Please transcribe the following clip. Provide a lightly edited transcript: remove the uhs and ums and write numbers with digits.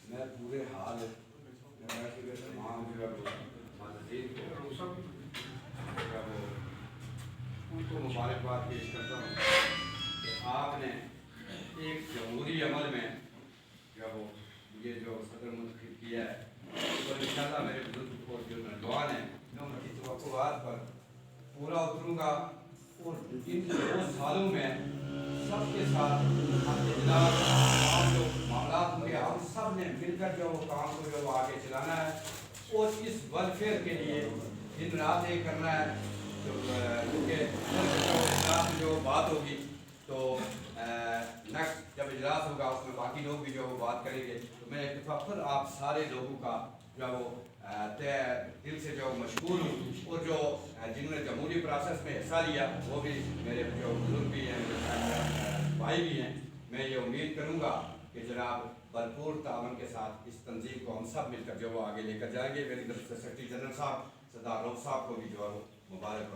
میں پورے حال تمام جو ہے ان کو مبارکباد پیش کرتا ہوں کہ آپ نے ایک جمہوری عمل میں یہ جو صدر منتخب کیا ہے اور انشاءاللہ میرے بزرگ کو جو نوجوان ہیں میں ان کی توقعات پر پورا اتروں گا اور ان 2 سالوں میں سب کے ساتھ اجلاس تمام جو معاملات ہوں گے ہم سب نے مل کر جو کام کو جو آگے چلانا ہے اور اس ویلفیئر کے لیے دن رات ایک کرنا ہے کیونکہ اجلاس میں جو بات ہوگی تو نیکسٹ جب اجلاس ہوگا اس میں باقی لوگ بھی جو وہ بات کریں گے تو میں ایک دفعہ پھر آپ سارے لوگوں کا جو وہ دل سے جو مشکور ہوں اور جو جنہوں نے جمہوری پروسیس میں حصہ لیا وہ بھی میرے جو بزرگ بھی ہیں میرے بھائی بھی ہیں میں یہ امید کروں گا کہ جناب بھرپور تعاون کے ساتھ اس تنظیم کو ہم سب مل کر جو وہ آگے لے کر جائیں گے. میری طرف سے سیکرٹری جنرل صاحب سردار روف صاحب کو بھی جو ہے وہ مبارک